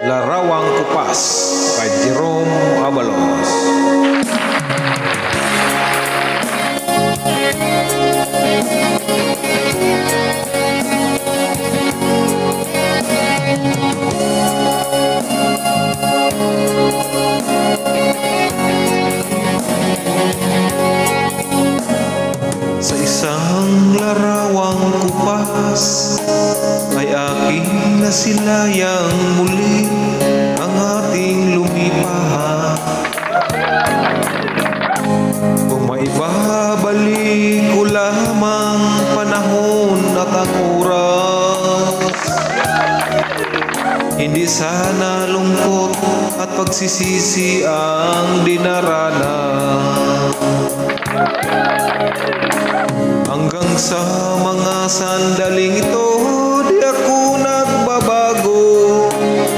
Larawang Kupas kay Jerome Abalos. Sa isang larawang kupas ay aking nasilayang muli ang ating lumipahan. Kung maibabalik ko lamang panahon at ang oras, hindi sana lungkot at pagsisisi ang dinaranas. Hanggang sa mga sandaling ito